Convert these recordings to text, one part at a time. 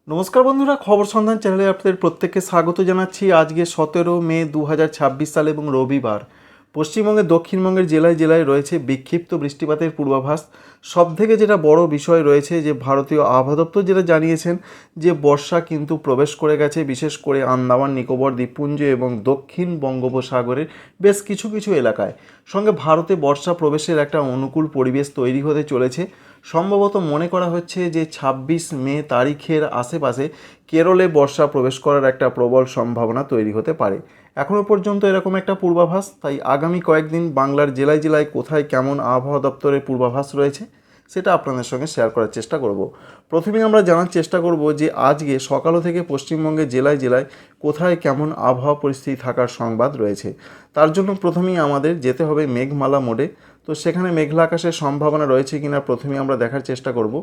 নমস্কার বন্ধুরা, খবর সন্ধান চ্যানেলে আপনাদের প্রত্যেককে স্বাগত জানাচ্ছি। আজকে 17 মে 2026 সাল এবং রবিবার। পশ্চিমবঙ্গের দক্ষিণবঙ্গের জেলায় জেলায় রয়েছে বিক্ষিপ্ত বৃষ্টিপাতের পূর্বাভাস। সবথেকে যেটা বড় বিষয় রয়েছে যে ভারতীয় আবহাওয়া দপ্তর যেটা জানিয়েছেন যে বর্ষা কিন্তু প্রবেশ করে গেছে, বিশেষ করে আন্দামান নিকোবর দ্বীপপুঞ্জ এবং দক্ষিণ বঙ্গোপসাগরের বেশ কিছু কিছু এলাকায়। সঙ্গে ভারতে বর্ষা প্রবেশের একটা অনুকূল পরিবেশ তৈরি হতে চলেছে। সম্ভবত মনে করা হচ্ছে যে 26 মে তারিখের আশেপাশে কেরলে বর্ষা প্রবেশ করার একটা প্রবল সম্ভাবনা তৈরি হতে পারে। এখনও পর্যন্ত এরকম একটা পূর্বাভাস, তাই আগামী কয়েকদিন বাংলার জেলায় জেলায় কোথায় কেমন আবহাওয়া দপ্তরের পূর্বাভাস রয়েছে সেটা আপনাদের সঙ্গে শেয়ার করার চেষ্টা করব। প্রথমেই আমরা জানার চেষ্টা করব যে আজকে সকাল থেকে পশ্চিমবঙ্গের জেলায় জেলায় কোথায় কেমন আবহাওয়া পরিস্থিতি থাকার সংবাদ রয়েছে। তার জন্য প্রথমেই আমাদের যেতে হবে মেঘমালা মোডে। তো সেখানে মেঘলা আকাশের সম্ভাবনা রয়েছে কিনা প্রথমেই আমরা দেখার চেষ্টা করব।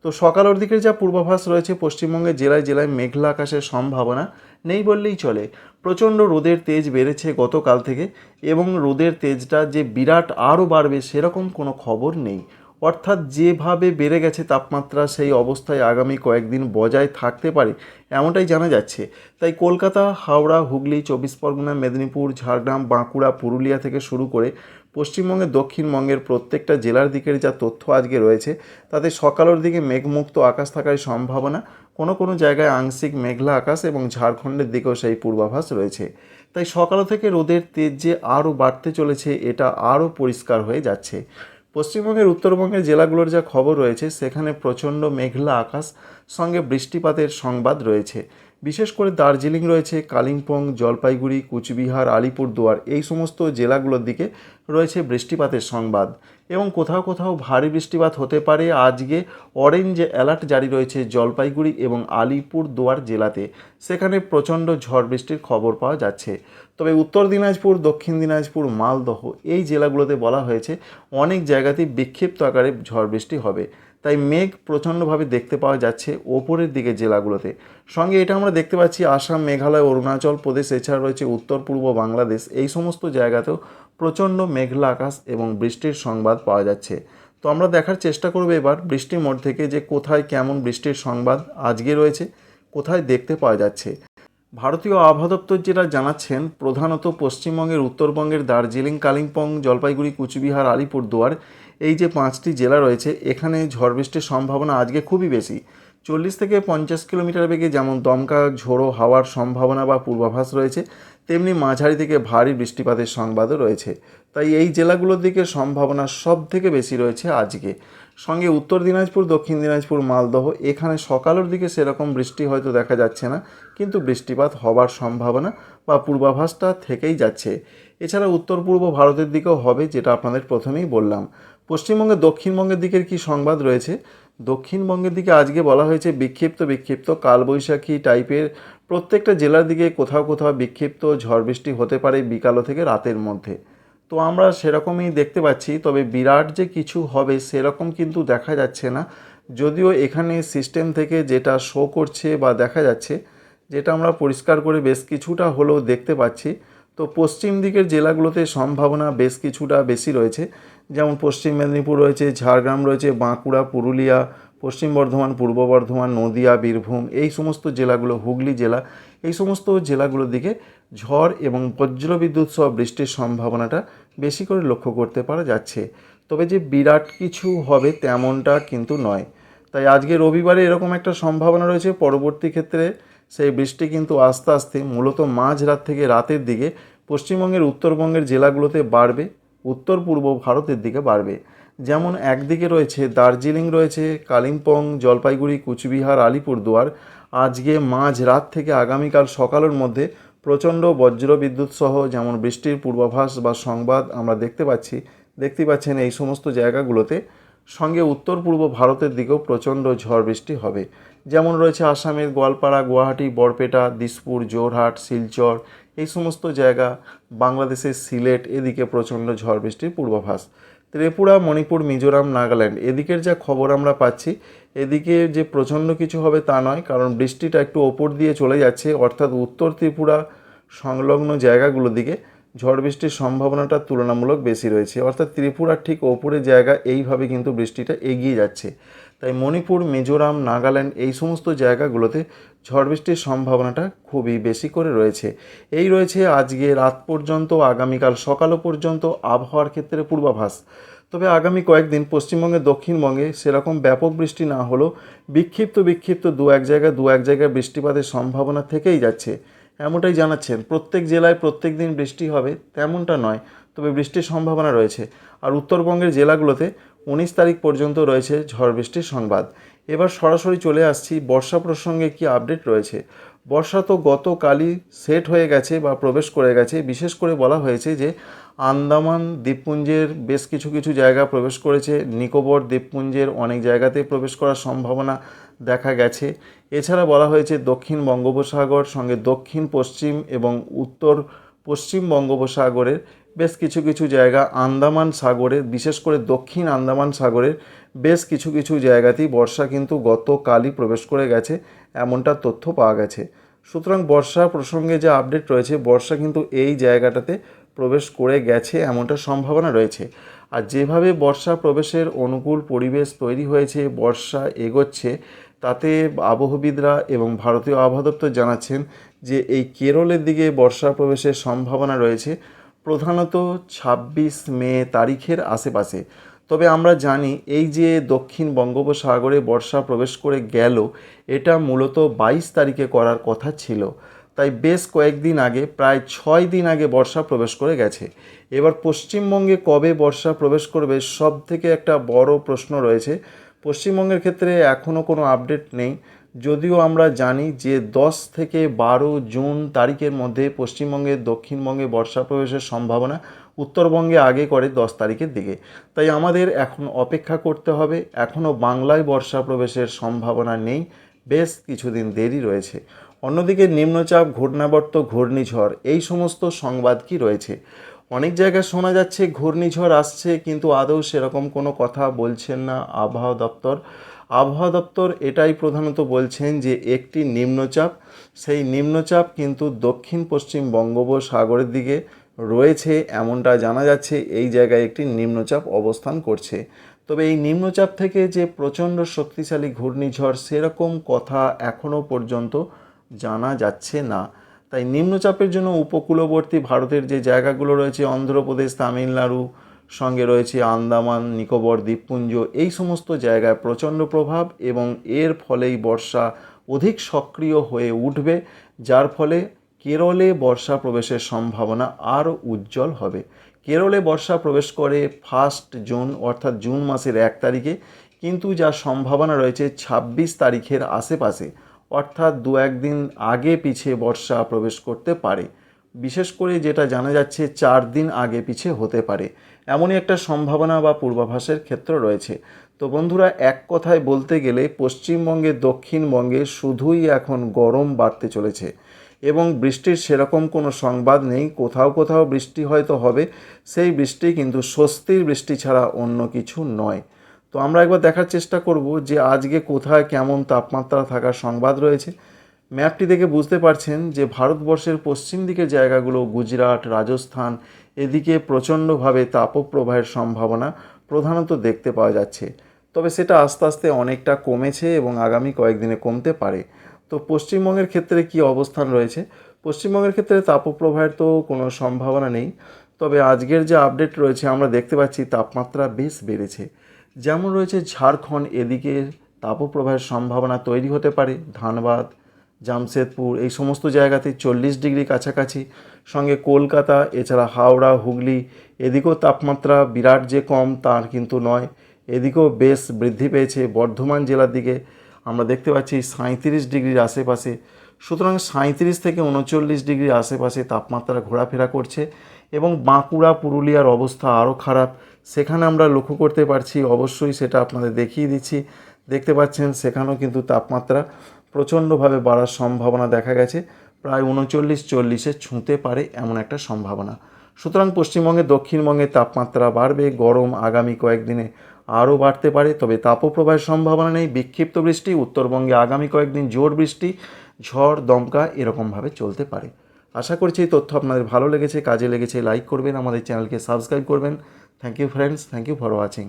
তো সকালের দিকের যা পূর্বাভাস রয়েছে, পশ্চিমবঙ্গের জেলায় জেলায় মেঘলা আকাশের সম্ভাবনা নেই বললেই চলে। প্রচণ্ড রোদের তেজ বেড়েছে গতকাল থেকে, এবং রোদের তেজটা যে বিরাট আরও বাড়বে সেরকম কোনো খবর নেই। অর্থাৎ যেভাবে বেড়ে গেছে তাপমাত্রা, সেই অবস্থায় আগামী কয়েকদিন বজায় থাকতে পারে এমনটাই জানা যাচ্ছে। তাই কলকাতা, হাওড়া, হুগলি, 24 পরগনা, মেদিনীপুর, ঝাড়গ্রাম, বাঁকুড়া, পুরুলিয়া থেকে শুরু করে পশ্চিমবঙ্গের দক্ষিণবঙ্গের প্রত্যেকটা জেলার দিকের যা তথ্য আজকে রয়েছে, তাতে সকালের দিকে মেঘমুক্ত আকাশ থাকার সম্ভাবনা, কোনো কোনো জায়গায় আংশিক মেঘলা আকাশ, এবং ঝাড়খণ্ডের দিকেও সেই পূর্বাভাস রয়েছে। তাই সকাল থেকে রোদের তেজ যে আরও বাড়তে চলেছে এটা আরও পরিষ্কার হয়ে যাচ্ছে। পশ্চিমবঙ্গের উত্তরবঙ্গের জেলাগুলোর যা খবর রয়েছে, সেখানে প্রচণ্ড মেঘলা আকাশ সঙ্গে বৃষ্টিপাতের সংবাদ রয়েছে। বিশেষ করে দার্জিলিং রয়েছে, কালিম্পং, জলপাইগুড়ি, কুচবিহার, আলিপুরদুয়ার এই সমস্ত জেলাগুলোর দিকে রয়েছে বৃষ্টিপাতের সংবাদ, এবং কোথাও কোথাও ভারী বৃষ্টিপাত হতে পারে। আজকে অরেঞ্জ অ্যালার্ট জারি রয়েছে জলপাইগুড়ি এবং আলিপুরদুয়ার জেলাতে, সেখানে প্রচণ্ড ঝড় বৃষ্টির খবর পাওয়া যাচ্ছে। তবে উত্তর দিনাজপুর, দক্ষিণ দিনাজপুর, মালদহ এই জেলাগুলোতে বলা হয়েছে অনেক জায়গাতেই বিক্ষিপ্ত আকারে ঝড় বৃষ্টি হবে। তাই মেঘ প্রচণ্ডভাবে দেখতে পাওয়া যাচ্ছে ওপরের দিকে জেলাগুলোতে। সঙ্গে এটা আমরা দেখতে পাচ্ছি আসাম, মেঘালয়, অরুণাচল প্রদেশ, এছাড়া রয়েছে উত্তর পূর্ব বাংলাদেশ, এই সমস্ত জায়গাতেও প্রচণ্ড মেঘলা আকাশ এবং বৃষ্টির সংবাদ পাওয়া যাচ্ছে। তো আমরা দেখার চেষ্টা করব এবার বৃষ্টির মোড় থেকে যে কোথায় কেমন বৃষ্টির সংবাদ আজকে রয়েছে, কোথায় দেখতে পাওয়া যাচ্ছে। ভারতীয় আবহাওয়া দপ্তর যেটা জানাচ্ছেন, প্রধানত পশ্চিমবঙ্গের উত্তরবঙ্গের দার্জিলিং, কালিম্পং, জলপাইগুড়ি, কুচবিহার, আলিপুরদুয়ার এই যে 5টি জেলা রয়েছে, এখানে ঝড় বৃষ্টির সম্ভাবনা আজকে খুবই বেশি। 40 থেকে 50 কিলোমিটার বেগে যেমন দমকা ঝোড়ো হাওয়ার সম্ভাবনা বা পূর্বাভাস রয়েছে, তেমনি মাঝারি থেকে ভারী বৃষ্টিপাতের সংবাদও রয়েছে। তাই এই জেলাগুলোর দিকে সম্ভাবনা সব থেকে বেশি রয়েছে আজকে। সঙ্গে উত্তর দিনাজপুর, দক্ষিণ দিনাজপুর, মালদহ এখানে সকালের দিকে সেরকম বৃষ্টি হয়তো দেখা যাচ্ছে না, কিন্তু বৃষ্টিপাত হবার সম্ভাবনা বা পূর্বাভাসটা থেকেই যাচ্ছে। এছাড়া উত্তর পূর্ব ভারতের দিকেও হবে, যেটা আপনাদের প্রথমেই বললাম। পশ্চিমবঙ্গের দক্ষিণবঙ্গের দিকের কি সংবাদ রয়েছে? দক্ষিণবঙ্গের দিকে আজকে বলা হয়েছে বিক্ষিপ্ত বিক্ষিপ্ত কালবৈশাখী টাইপের প্রত্যেকটা জেলার দিকে কোথাও কোথাও বিক্ষিপ্ত ঝড় বৃষ্টি হতে পারে বিকালও থেকে রাতের মধ্যে। তো আমরা সেরকমই দেখতে পাচ্ছি, তবে বিরাট যে কিছু হবে সেরকম কিন্তু দেখা যাচ্ছে না। যদিও এখানে সিস্টেম থেকে যেটা শো করছে বা দেখা যাচ্ছে, যেটা আমরা পরিষ্কার করে বেশ কিছুটা হলেও দেখতে পাচ্ছি, তো পশ্চিম দিকের জেলাগুলোতে সম্ভাবনা বেশ কিছুটা বেশি রয়েছে। যেমন পশ্চিম মেদিনীপুর রয়েছে, ঝাড়গ্রাম রয়েছে, বাঁকুড়া, পুরুলিয়া, পশ্চিম বর্ধমান, পূর্ব বর্ধমান, নদিয়া, বীরভূম এই সমস্ত জেলাগুলো, হুগলি জেলা, এই সমস্ত জেলাগুলোর দিকে ঝড় এবং বজ্রবিদ্যুৎ সহ বৃষ্টির সম্ভাবনাটা বেশি করে লক্ষ্য করতে পারা যাচ্ছে। তবে যে বিরাট কিছু হবে তেমনটা কিন্তু নয়। তাই আজকে রবিবারে এরকম একটা সম্ভাবনা রয়েছে। পরবর্তী ক্ষেত্রে সেই বৃষ্টি কিন্তু আস্তে আস্তে মূলত মাঝরাত থেকে রাতের দিকে পশ্চিমবঙ্গের উত্তরবঙ্গের জেলাগুলোতে বাড়বে, উত্তর পূর্ব ভারতের দিকে বাড়বে। যেমন একদিকে রয়েছে দার্জিলিং রয়েছে, কালিম্পং, জলপাইগুড়ি, কুচবিহার, আলিপুরদুয়ার, আজকে মাঝরাত থেকে আগামীকাল সকালের মধ্যে প্রচণ্ড বজ্রবিদ্যুৎ সহ যেমন বৃষ্টির পূর্বাভাস বা সংবাদ আমরা দেখতে পাচ্ছেন এই সমস্ত জায়গাগুলোতে। সঙ্গে উত্তর পূর্ব ভারতের দিকেও প্রচণ্ড ঝড় বৃষ্টি হবে। যেমন রয়েছে আসামের গোয়ালপাড়া, গুয়াহাটি, বরপেটা, দিসপুর, জোরহাট, শিলচর এই সমস্ত জায়গা, বাংলাদেশের সিলেট এদিকে প্রচণ্ড ঝড় বৃষ্টির পূর্বাভাস। ত্রিপুরা, মণিপুর, মিজোরাম, নাগাল্যান্ড এদিকের যা খবর আমরা পাচ্ছি, এদিকে যে প্রচণ্ড কিছু হবে তা নয়, কারণ বৃষ্টিটা একটু ওপর দিয়ে চলে যাচ্ছে, অর্থাৎ উত্তর ত্রিপুরা সংলগ্ন জায়গাগুলোর দিকে ঝড় বৃষ্টির সম্ভাবনাটা তুলনামূলক বেশি রয়েছে। অর্থাৎ ত্রিপুরার ঠিক ওপরের জায়গা এইভাবে কিন্তু বৃষ্টিটা এগিয়ে যাচ্ছে। তাই মণিপুর, মিজোরাম, নাগাল্যান্ড এই সমস্ত জায়গাগুলোতে ঝড় বৃষ্টির সম্ভাবনাটা খুবই বেশি করে রয়েছে। এই রয়েছে আজকে রাত পর্যন্ত, আগামীকাল সকালও পর্যন্ত আবহাওয়ার ক্ষেত্রে পূর্বাভাস। তবে আগামী কয়েকদিন পশ্চিমবঙ্গে, দক্ষিণবঙ্গে সেরকম ব্যাপক বৃষ্টি না হলেও বিক্ষিপ্ত দু এক জায়গায় বৃষ্টিপাতের সম্ভাবনা থেকেই যাচ্ছে, এমনটাই জানাচ্ছেন। প্রত্যেক জেলায় প্রত্যেক দিন বৃষ্টি হবে তেমনটা নয়, তবে বৃষ্টির সম্ভাবনা রয়েছে। আর উত্তরবঙ্গের জেলাগুলোতে 19 তারিখ পর্যন্ত রয়েছে ঝড় বৃষ্টির সংবাদ। এবার সরাসরি চলে আসছি বর্ষা প্রসঙ্গে কি আপডেট রয়েছে। বর্ষা তো গতকালই সেট হয়ে গেছে বা প্রবেশ করে গেছে। বিশেষ করে বলা হয়েছে যে আন্দামান দ্বীপপুঞ্জের বেশ কিছু জায়গা প্রবেশ করেছে, নিকোবর দ্বীপপুঞ্জের অনেক জায়গাতে প্রবেশ করার সম্ভাবনা দেখা গেছে। এছাড়া বলা হয়েছে দক্ষিণ বঙ্গোপসাগর সঙ্গে দক্ষিণ পশ্চিম এবং উত্তর পশ্চিম বঙ্গোপসাগরের বেশ কিছু জায়গা, আন্দামান সাগরের, বিশেষ করে দক্ষিণ আন্দামান সাগরের বেশ কিছু জায়গাতেই বর্ষা কিন্তু গতকালই প্রবেশ করে গেছে, এমনটা তথ্য পাওয়া গেছে। সুতরাং বর্ষা প্রসঙ্গে যে আপডেট রয়েছে, বর্ষা কিন্তু এই জায়গাটাতে প্রবেশ করে গেছে এমনটা সম্ভাবনা রয়েছে। আর যেভাবে বর্ষা প্রবেশের অনুকূল পরিবেশ তৈরি হয়েছে, বর্ষা এগোচ্ছে, তাতে আবহবিদরা এবং ভারতীয় আবহাওয়া দপ্তর জানাচ্ছেন যে এই কেরলের দিকে বর্ষা প্রবেশের সম্ভাবনা রয়েছে প্রধানত 26 মে তারিখের আশেপাশে। তবে আমরা জানি এই যে দক্ষিণ বঙ্গোপসাগরে বর্ষা প্রবেশ করে গেল, এটা মূলত 22 তারিখে করার কথা ছিল। তাই বেশ কয়েকদিন আগে, প্রায় 6 দিন আগে বর্ষা প্রবেশ করে গেছে। এবার পশ্চিমবঙ্গে কবে বর্ষা প্রবেশ করবে, সব থেকে একটা বড় প্রশ্ন রয়েছে। পশ্চিমবঙ্গের ক্ষেত্রে এখনও কোনো আপডেট নেই, যদিও আমরা জানি যে 10 থেকে 12 জুন তারিখের মধ্যে পশ্চিমবঙ্গে, দক্ষিণবঙ্গে বর্ষা প্রবেশের সম্ভাবনা উত্তরবঙ্গে আগে করে 10 তারিখের দিকে। তাই আমাদের এখন অপেক্ষা করতে হবে। এখনও বাংলায় বর্ষা প্রবেশের সম্ভাবনা নেই, বেশ কিছুদিন দেরি রয়েছে। অন্যদিকে নিম্নচাপ, ঘূর্ণাবর্ত, ঘূর্ণিঝড় এই সমস্ত সংবাদ কি রয়েছে। অনেক জায়গায় শোনা যাচ্ছে ঘূর্ণিঝড় আসছে, কিন্তু আদৌ সেরকম কোনো কথা বলছেন না আবহাওয়া দপ্তর। আবহাওয়া দপ্তর এটাই প্রধানত বলছেন যে একটি নিম্নচাপ, সেই নিম্নচাপ কিন্তু দক্ষিণ পশ্চিম বঙ্গোপসাগরের দিকে রয়েছে, এমনটা জানা যাচ্ছে। এই জায়গায় একটি নিম্নচাপ অবস্থান করছে। তবে এই নিম্নচাপ থেকে যে প্রচণ্ড শক্তিশালী ঘূর্ণিঝড়, সেরকম কথা এখনও পর্যন্ত জানা যাচ্ছে না। তাই নিম্নচাপের জন্য উপকূলবর্তী ভারতের যে জায়গাগুলো রয়েছে, অন্ধ্রপ্রদেশ, তামিলনাড়ু, সঙ্গে রয়েছে আন্দামান নিকোবর দ্বীপপুঞ্জ, এই সমস্ত জায়গায় প্রচণ্ড প্রভাব, এবং এর ফলেই বর্ষা অধিক সক্রিয় হয়ে উঠবে, যার ফলে কেরলে বর্ষা প্রবেশের সম্ভাবনা আরও উজ্জ্বল হবে। কেরলে বর্ষা প্রবেশ করে 1 জুন, অর্থাৎ জুন মাসের 1 তারিখে, কিন্তু যা সম্ভাবনা রয়েছে 26 তারিখের আশেপাশে, অর্থাৎ 2-1 দিন আগে পিছিয়ে বর্ষা প্রবেশ করতে পারে। বিশেষ করে যেটা জানা যাচ্ছে 4 দিন আগে পিছিয়ে হতে পারে, এমনই একটা সম্ভাবনা বা পূর্বাভাসের ক্ষেত্র রয়েছে। তো বন্ধুরা, এক কথায় বলতে গেলে পশ্চিমবঙ্গে, দক্ষিণবঙ্গে শুধুই এখন গরম বাড়তে চলেছে, এবং বৃষ্টির সেরকম কোনো সংবাদ নেই। কোথাও বৃষ্টি হয়তো হবে, সেই বৃষ্টি কিন্তু স্বস্তির বৃষ্টি ছাড়া অন্য কিছু নয়। তো আমরা একবার দেখার চেষ্টা করব যে আজকে কোথায় কেমন তাপমাত্রা থাকার সংবাদ রয়েছে। ম্যাপটি দেখে বুঝতে পারছেন যে ভারতবর্ষের পশ্চিম দিকের জায়গাগুলো, গুজরাট, রাজস্থান, এদিকে প্রচণ্ডভাবে তাপপ্রবাহের সম্ভাবনা প্রধানত দেখতে পাওয়া যাচ্ছে। তবে সেটা আস্তে আস্তে অনেকটা কমেছে এবং আগামী কয়েকদিনে কমতে পারে। তো পশ্চিমবঙ্গের ক্ষেত্রে কি অবস্থান রয়েছে? পশ্চিমবঙ্গের ক্ষেত্রে তাপপ্রবাহের তো কোনো সম্ভাবনা নেই। তবে আজকের যে আপডেট রয়েছে, আমরা দেখতে পাচ্ছি তাপমাত্রা বেশ বেড়েছে। যেমন রয়েছে ঝাড়খণ্ড, এদিকে তাপপ্রবাহের সম্ভাবনা তৈরি হতে পারে। ধানবাদ, জামশেদপুর এই সমস্ত জায়গাতে 40 ডিগ্রি কাছাকাছি, সঙ্গে কলকাতা, এছাড়া হাওড়া, হুগলি, এদিকেও তাপমাত্রা বিরাট যে কম তার কিন্তু নয়, এদিকেও বেশ বৃদ্ধি পেয়েছে। বর্ধমান জেলার দিকে আমরা দেখতে পাচ্ছি 37 ডিগ্রির আশেপাশে। সুতরাং 37 থেকে 39 ডিগ্রির আশেপাশে তাপমাত্রা ঘোরাফেরা করছে, এবং বাঁকুড়া, পুরুলিয়ার অবস্থা আরও খারাপ। সেখানে আমরা লক্ষ্য করতে পারছি, অবশ্যই সেটা আপনাদের দেখিয়ে দিচ্ছি, দেখতে পাচ্ছেন সেখানেও কিন্তু তাপমাত্রা প্রচণ্ডভাবে বাড়ার সম্ভাবনা দেখা গেছে, প্রায় 39-40-এ ছুঁতে পারে এমন একটা সম্ভাবনা। সুতরাং পশ্চিমবঙ্গে, দক্ষিণবঙ্গে তাপমাত্রা বাড়বে, গরম আগামী কয়েকদিনে আরও বাড়তে পারে। তবে তাপপ্রবাহের সম্ভাবনা নেই। বিক্ষিপ্ত বৃষ্টি, উত্তরবঙ্গে আগামী কয়েকদিন জোর বৃষ্টি, ঝড়, দমকা এরকমভাবে চলতে পারে। আশা করছি এই তথ্য আপনাদের ভালো লেগেছে, কাজে লেগেছে। লাইক করবেন, আমাদের চ্যানেলকে সাবস্ক্রাইব করবেন। Thank you friends, thank you for watching.